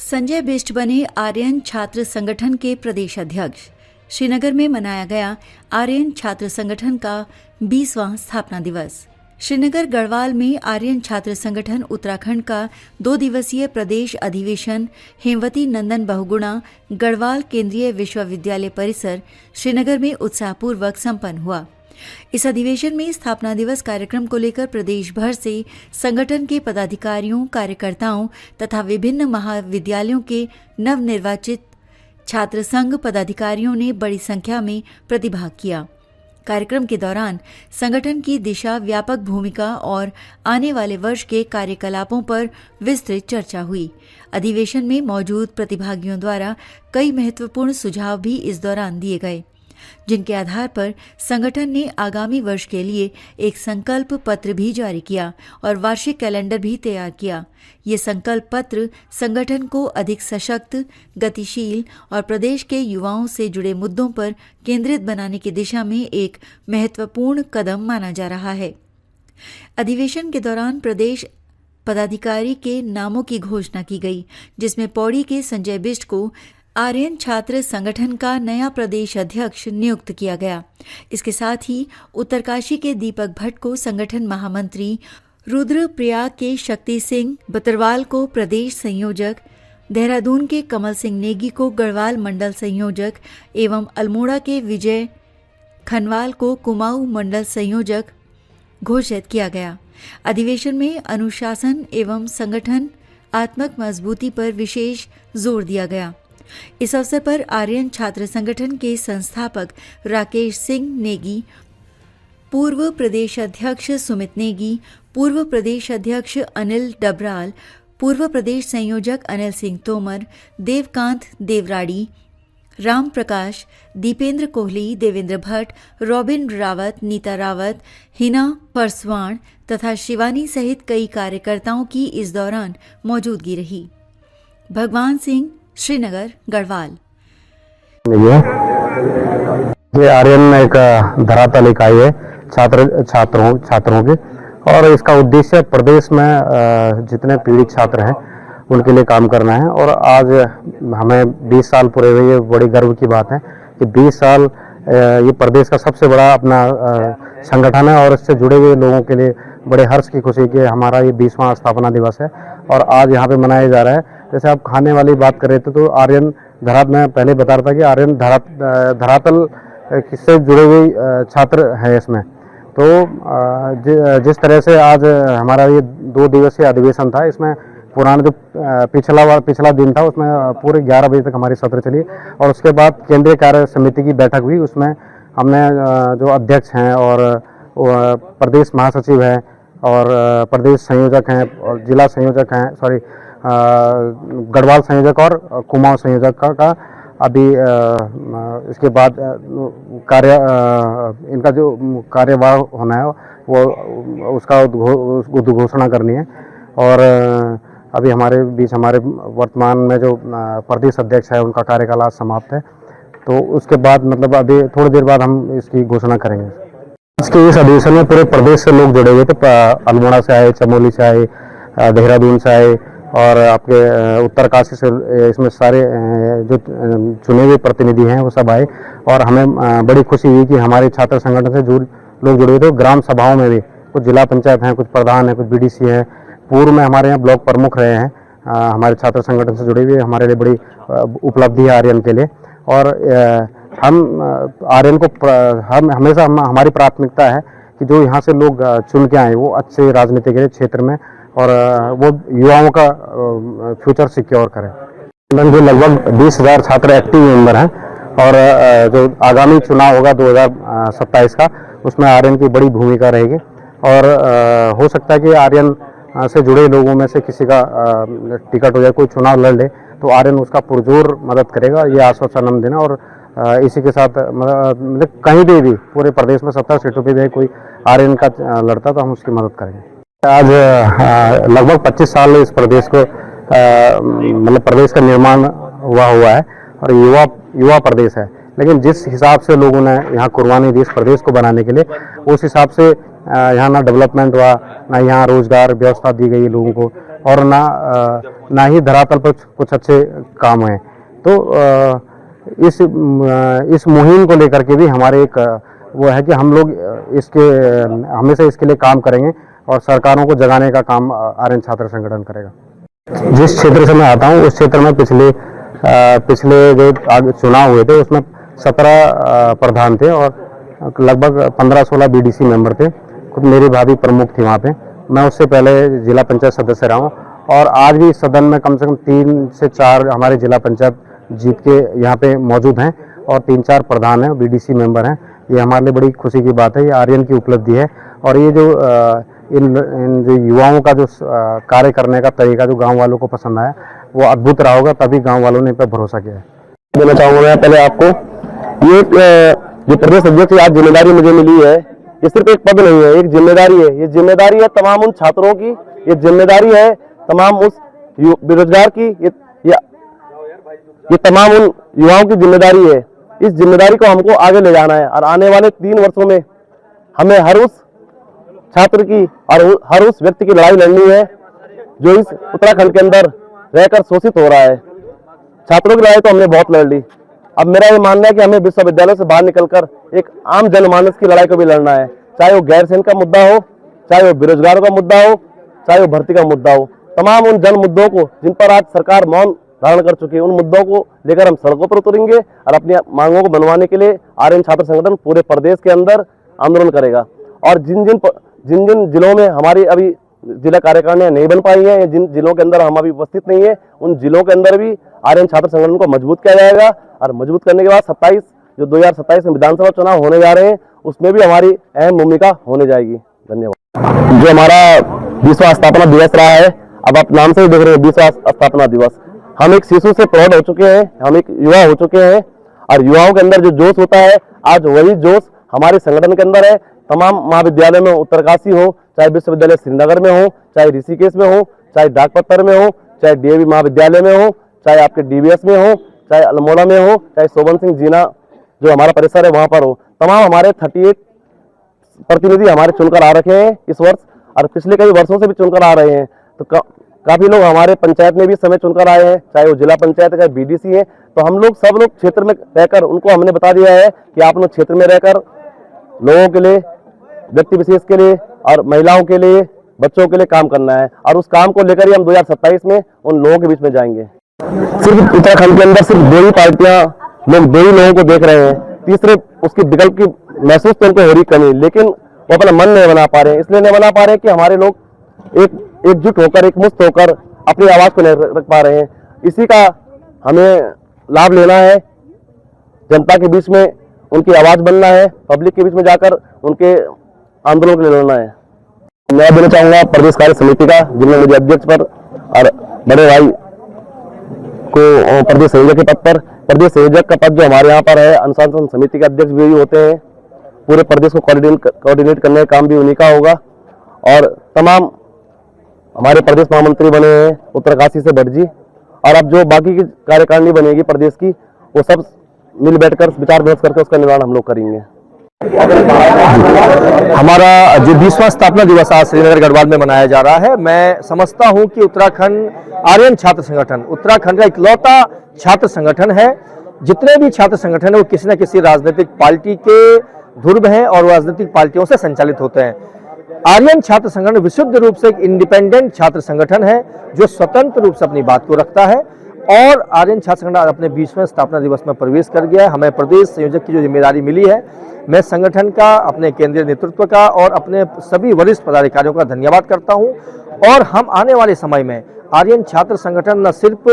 संजय बिष्ट बने आर्यन छात्र संगठन के प्रदेश अध्यक्ष। श्रीनगर में मनाया गया आर्यन छात्र संगठन का 20वां स्थापना दिवस। श्रीनगर गढ़वाल में आर्यन छात्र संगठन उत्तराखंड का 2 दिवसीय प्रदेश अधिवेशन हेमवती नंदन बहुगुणा गढ़वाल केंद्रीय विश्वविद्यालय परिसर श्रीनगर में उत्साहपूर्वक संपन्न हुआ। इस अधिवेशन में स्थापना दिवस कार्यक्रम को लेकर प्रदेश भर से संगठन के पदाधिकारियों, कार्यकर्ताओं तथा विभिन्न महाविद्यालयों के नवनिर्वाचित छात्र संघ पदाधिकारियों ने बड़ी संख्या में प्रतिभाग किया। कार्यक्रम के दौरान संगठन की दिशा, व्यापक भूमिका और आने वाले वर्ष के कार्यकलापों पर विस्तृत चर्चा हुई। अधिवेशन में मौजूद प्रतिभागियों द्वारा कई महत्वपूर्ण सुझाव भी इस दौरान दिए गए, जिनके आधार पर संगठन ने आगामी वर्ष के लिए एक संकल्प पत्र भी जारी किया और वार्षिक कैलेंडर भी तैयार किया। ये संकल्प पत्र संगठन को अधिक सशक्त, गतिशील और प्रदेश के युवाओं से जुड़े मुद्दों पर केंद्रित बनाने की दिशा में एक महत्वपूर्ण कदम माना जा रहा है। अधिवेशन के दौरान प्रदेश पदाधिकारी के नामों की घोषणा की गई, जिसमें पौड़ी के संजय बिष्ट को आर्यन छात्र संगठन का नया प्रदेश अध्यक्ष नियुक्त किया गया। इसके साथ ही उत्तरकाशी के दीपक भट्ट को संगठन महामंत्री, रुद्रप्रयाग के शक्ति सिंह बतरवाल को प्रदेश संयोजक, देहरादून के कमल सिंह नेगी को गढ़वाल मंडल संयोजक एवं अल्मोड़ा के विजय खनवाल को कुमाऊं मंडल संयोजक घोषित किया गया। अधिवेशन में अनुशासन एवं संगठन आत्मक मजबूती पर विशेष जोर दिया गया। इस अवसर पर आर्यन छात्र संगठन के संस्थापक राकेश सिंह नेगी, पूर्व प्रदेश अध्यक्ष सुमित नेगी, पूर्व प्रदेश अध्यक्ष अनिल डबराल, पूर्व प्रदेश संयोजक अनिल सिंह तोमर, देवकांत देवराड़ी, राम प्रकाश, दीपेंद्र कोहली, देवेंद्र भट्ट, रॉबिन रावत, नीता रावत, हिना परसवाण तथा शिवानी सहित कई कार्यकर्ताओं की इस दौरान मौजूदगी रही। भगवान सिंह, श्रीनगर, गढ़वाल। ये आर्यन एक धरातल इकाई है छात्रों की, और इसका उद्देश्य प्रदेश में जितने पीड़ित छात्र हैं उनके लिए काम करना है। और आज हमें 20 साल पूरे हुए, ये बड़ी गर्व की बात है कि 20 साल ये प्रदेश का सबसे बड़ा अपना संगठन है, और इससे जुड़े हुए लोगों के लिए बड़े हर्ष की खुशी कि हमारा ये 20वां स्थापना दिवस है और आज यहाँ पे मनाया जा रहा है। जैसे आप खाने वाली बात कर रहे थे, तो आर्यन धरातल, मैं पहले बता रहा था कि आर्यन धरातल से जुड़े हुए छात्र हैं इसमें। तो जिस तरह से आज हमारा ये 2 दिवसीय अधिवेशन था, इसमें पुराना जो पिछला दिन था उसमें पूरे 11 बजे तक हमारी सत्र चली, और उसके बाद केंद्रीय कार्य समिति की बैठक हुई। उसमें हमने जो अध्यक्ष हैं और प्रदेश महासचिव हैं और प्रदेश संयोजक हैं और जिला संयोजक हैं, गढ़वाल संयोजक और कुमाऊं संयोजक का अभी इसके बाद इनका जो कार्यवाह होना है वो उसका उद्घोषणा करनी है। और अभी हमारे बीच हमारे वर्तमान में जो प्रदेश अध्यक्ष है उनका कार्यकाल आज समाप्त है, तो उसके बाद मतलब अभी थोड़ी देर बाद हम इसकी घोषणा करेंगे। इसके इस अधिवेशन में पूरे प्रदेश से लोग जुड़े हुए थे, अल्मोड़ा से आए, चमोली से आए, देहरादून से आए और आपके उत्तरकाशी से, इसमें सारे जो चुने हुए प्रतिनिधि हैं वो सब आए। और हमें बड़ी खुशी हुई कि हमारे छात्र संगठन से लोग जुड़े हुए थे। ग्राम सभाओं में भी कुछ जिला पंचायत हैं, कुछ प्रधान हैं, कुछ बीडीसी हैं, पूर्व में हमारे यहाँ ब्लॉक प्रमुख रहे हैं हमारे छात्र संगठन से जुड़े हुए। हमारे लिए बड़ी उपलब्धि है आर्यन के लिए, और हम आर्यन को हमेशा हमारी प्राथमिकता है कि जो यहाँ से लोग चुन के आए वो अच्छे राजनीति के क्षेत्र में और वो युवाओं का फ्यूचर सिक्योर करें। जो लगभग 20,000 छात्र एक्टिव मेंबर हैं, और जो आगामी चुनाव होगा 2027 का, उसमें आर्यन की बड़ी भूमिका रहेगी। और हो सकता है कि आर्यन से जुड़े लोगों में से किसी का टिकट हो जाए, कोई चुनाव लड़ ले, तो आर्यन उसका पुरजोर मदद करेगा, ये आश्वासन हम देना। और इसी के साथ मतलब कहीं भी पूरे प्रदेश में 70 सीटों पर भी कोई आर्यन का लड़ता तो हम उसकी मदद करेंगे। आज लगभग 25 साल इस प्रदेश को मतलब प्रदेश का निर्माण हुआ है, और युवा प्रदेश है। लेकिन जिस हिसाब से लोगों ने यहाँ कुर्बानी दी इस प्रदेश को बनाने के लिए, उस हिसाब से यहाँ ना डेवलपमेंट हुआ, ना यहाँ रोजगार व्यवस्था दी गई लोगों को, और ना ही धरातल पर कुछ अच्छे काम हैं। तो इस मुहिम को लेकर के भी हमारे एक वो है कि हम लोग हमेशा इसके लिए काम करेंगे और सरकारों को जगाने का काम आर्यन छात्र संगठन करेगा। जिस क्षेत्र से मैं आता हूँ उस क्षेत्र में पिछले जो चुनाव हुए थे उसमें 17 प्रधान थे और लगभग 15-16 बीडीसी मेंबर थे। खुद मेरी भाभी प्रमुख थी वहाँ पे। मैं उससे पहले जिला पंचायत सदस्य रहा हूँ और आज भी सदन में कम से कम 3 से 4 हमारे जिला पंचायत जीत के यहाँ पे मौजूद हैं और 3-4 प्रधान हैं, बीडीसी मेंबर हैं। ये हमारे लिए बड़ी खुशी की बात है, ये आर्यन की उपलब्धि है। और ये जो इन जो युवाओं का जो कार्य करने का तरीका जो गांव वालों को पसंद आया वो अद्भुत रहा होगा, तभी गांव वालों ने इन पर भरोसा किया है। देना चाहूँगा मैं पहले आपको, ये जो प्रदेश अध्यक्ष की आज जिम्मेदारी मुझे मिली है, ये सिर्फ एक पद नहीं है, एक जिम्मेदारी है। ये जिम्मेदारी है तमाम उन छात्रों की, ये जिम्मेदारी है तमाम उस बेरोजगार की, ये तमाम उन युवाओं की जिम्मेदारी है। इस जिम्मेदारी को हमको आगे ले जाना है और आने वाले 3 वर्षों में हमें हर उस छात्र की और हर उस व्यक्ति की लड़ाई लड़नी है जो इस उत्तराखंड के अंदर रहकर शोषित हो रहा है। छात्रों की लड़ाई तो हमने बहुत लड़ ली। अब मेरा ये मानना है कि हमें विश्वविद्यालय से बाहर निकलकर एक आम जनमानस की लड़ाई को भी लड़ना है, चाहे वो गैरसैन का मुद्दा हो, चाहे वो बेरोजगारों का मुद्दा हो, चाहे वो भर्ती का मुद्दा हो। तमाम उन जन मुद्दों को जिन पर आज सरकार मौन धारण कर चुकी है, उन मुद्दों को लेकर हम सड़कों पर उतरेंगे और अपनी मांगों को बनवाने के लिए आर्यन छात्र संगठन पूरे प्रदेश के अंदर आंदोलन करेगा। और जिन जिन जिलों में हमारी अभी जिला कार्यकारिणी नहीं बन पाई है, जिन जिलों के अंदर हम अभी उपस्थित नहीं है, उन जिलों के अंदर भी आर्यन छात्र संगठन को मजबूत किया जाएगा। और मजबूत करने के बाद 2027 में विधानसभा चुनाव होने जा रहे हैं, उसमें भी हमारी अहम भूमिका होने जाएगी। धन्यवाद। जो हमारा 20वां स्थापना दिवस रहा है, अब आप नाम से ही देख रहे हैं 20वां स्थापना दिवस, हम एक शिशु से प्रौढ़ हो चुके हैं, हम एक युवा हो चुके हैं और युवाओं के अंदर जो जोश होता है, आज वही जोश हमारे संगठन के अंदर है। तमाम महाविद्यालय में, उत्तरकाशी हो, चाहे विश्वविद्यालय श्रीनगर में हो, चाहे ऋषिकेश में हो, चाहे डाकपत्तर में हो, चाहे डीएवी महाविद्यालय में हो, चाहे आपके डीवीएस में हो, चाहे अल्मोड़ा में हो, चाहे शोभन सिंह जीना जो हमारा परिसर है वहां पर हो, तमाम हमारे 38 प्रतिनिधि हमारे चुनकर आ रखे हैं इस वर्ष और पिछले कई वर्षों से भी चुनकर आ रहे हैं। तो काफी लोग हमारे पंचायत में भी समय चुनकर आए हैं, चाहे वो जिला पंचायत है, चाहे बीडीसी है। तो हम लोग सब लोग क्षेत्र में रहकर उनको हमने बता दिया है कि आप लोग क्षेत्र में रहकर लोगों के लिए, व्यक्ति विशेष के लिए और महिलाओं के लिए, बच्चों के लिए काम करना है और उस काम को लेकर ही हम 2027 में उन लोगों के बीच में जाएंगे। सिर्फ उत्तराखंड के अंदर सिर्फ 2 ही पार्टियां, लोग 2 ही लोगों को देख रहे हैं, तीसरे उसकी विकल्प की महसूस तो उनको हो रही कमी, लेकिन वो अपना मन नहीं बना पा रहे हैं। इसलिए नहीं बना पा रहे कि हमारे लोग एकजुट होकर, एक मुस्त होकर अपनी आवाज को नहीं रख पा रहे हैं। इसी का हमें लाभ लेना है, जनता के बीच में उनकी आवाज बनना है, पब्लिक के बीच में जाकर उनके आंदोलन के लिए लड़ना है। मैं देना चाहूंगा प्रदेश कार्य समिति का, जिनमें मुझे अध्यक्ष पर और बड़े भाई को प्रदेश संयोजक के पद पर, प्रदेश संयोजक का पद जो हमारे यहाँ पर है, अनुशासन समिति के अध्यक्ष भी होते हैं। पूरे प्रदेश को कोऑर्डिनेट करने का काम भी उन्हीं का होगा और तमाम हमारे प्रदेश महामंत्री बने हैं उत्तरकाशी से भट्ट जी, और अब जो बाकी की कार्यकारिणी बनेगी प्रदेश की, वो सब मिल बैठकर विचार विमर्श करके उसका निर्माण हम लोग करेंगे। हमारा जो 20वां स्थापना दिवस आज श्रीनगर गढ़वाल में मनाया जा रहा है, मैं समझता हूं कि उत्तराखंड आर्यन छात्र संगठन उत्तराखंड का इकलौता छात्र संगठन है। जितने भी छात्र संगठन है वो किसी न किसी राजनीतिक पार्टी के धुर्व हैं और राजनीतिक पार्टियों से संचालित होते हैं। आर्यन छात्र संगठन विशुद्ध रूप से एक इंडिपेंडेंट छात्र संगठन है जो स्वतंत्र रूप से अपनी बात को रखता है और आर्यन छात्र संगठन अपने 20वें स्थापना दिवस में प्रवेश कर गया है। हमें प्रदेश संयोजक की जो जिम्मेदारी मिली है, मैं संगठन का, अपने केंद्रीय नेतृत्व का और अपने सभी वरिष्ठ पदाधिकारियों का धन्यवाद करता हूं। और हम आने वाले समय में आर्यन छात्र संगठन न सिर्फ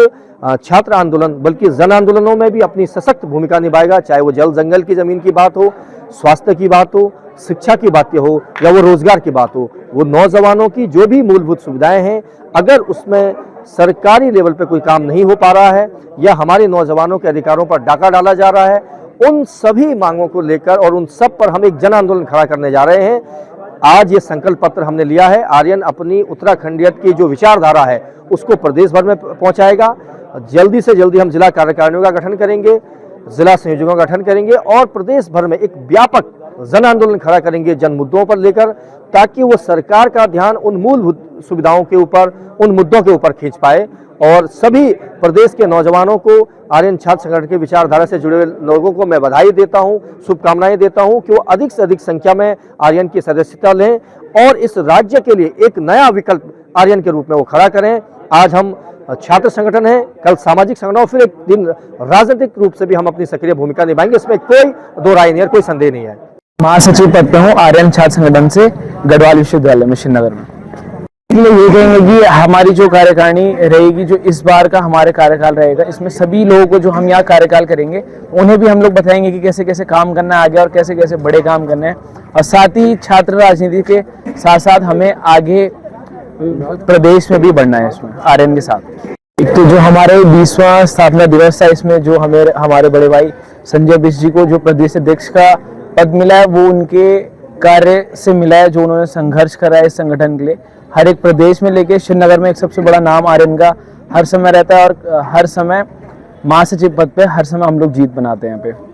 छात्र आंदोलन बल्कि जन आंदोलनों में भी अपनी सशक्त भूमिका निभाएगा, चाहे वो जल जंगल की जमीन की बात हो, स्वास्थ्य की बात हो, शिक्षा की बातें हो या वो रोजगार की बात हो। वो नौजवानों की जो भी मूलभूत सुविधाएं हैं, अगर उसमें सरकारी लेवल पे कोई काम नहीं हो पा रहा है या हमारे नौजवानों के अधिकारों पर डाका डाला जा रहा है, उन सभी मांगों को लेकर और उन सब पर हम एक जन आंदोलन खड़ा करने जा रहे हैं। आज ये संकल्प पत्र हमने लिया है, आर्यन अपनी उत्तराखंडियत की जो विचारधारा है उसको प्रदेश भर में पहुंचाएगा। जल्दी से जल्दी हम जिला कार्यकारिणियों का गठन करेंगे, जिला संयोजकों का गठन करेंगे और प्रदेश भर में एक व्यापक जन आंदोलन खड़ा करेंगे जन मुद्दों पर लेकर, ताकि वो सरकार का ध्यान उन मूलभूत सुविधाओं के ऊपर, उन मुद्दों के ऊपर खींच पाए। और सभी प्रदेश के नौजवानों को, आर्यन छात्र संगठन की विचारधारा से जुड़े हुए लोगों को मैं बधाई देता हूं, शुभकामनाएं देता हूं कि वो अधिक से अधिक संख्या में आर्यन की सदस्यता लें और इस राज्य के लिए एक नया विकल्प आर्यन के रूप में वो खड़ा करें। आज हम छात्र संगठन है, कल सामाजिक संगठन और फिर एक दिन राजनीतिक रूप से भी हम अपनी सक्रिय भूमिका निभाएंगे, इसमें कोई दो राय नहीं है, कोई संदेह नहीं है। महासचिव पद पे हूँ आर्यन छात्र संगठन से गढ़वाल विश्वविद्यालय में श्रीनगर में। ये कहेंगे कि हमारी जो कार्यकारिणी रहेगी, जो इस बार का हमारे कार्यकाल रहेगा, इसमें सभी लोगों को जो हम यहाँ कार्यकाल करेंगे उन्हें भी हम लोग बताएंगे कि कैसे कैसे काम करना है आगे और कैसे कैसे बड़े काम करने हैं। और साथ ही छात्र राजनीति के साथ साथ हमें आगे प्रदेश में भी बढ़ना है इसमें आर्यन के साथ। एक तो जो हमारे 20वां स्थापना दिवस था, इसमें जो हमारे बड़े भाई संजय बिष्ट जी को जो प्रदेश अध्यक्ष का पद मिला है, वो उनके कार्य से मिला है, जो उन्होंने संघर्ष करा है इस संगठन के लिए। हर एक प्रदेश में लेके श्रीनगर में एक सबसे बड़ा नाम आर्यन का हर समय रहता है और हर समय महासचिव पद पे हर समय हम लोग जीत बनाते हैं यहाँ पे।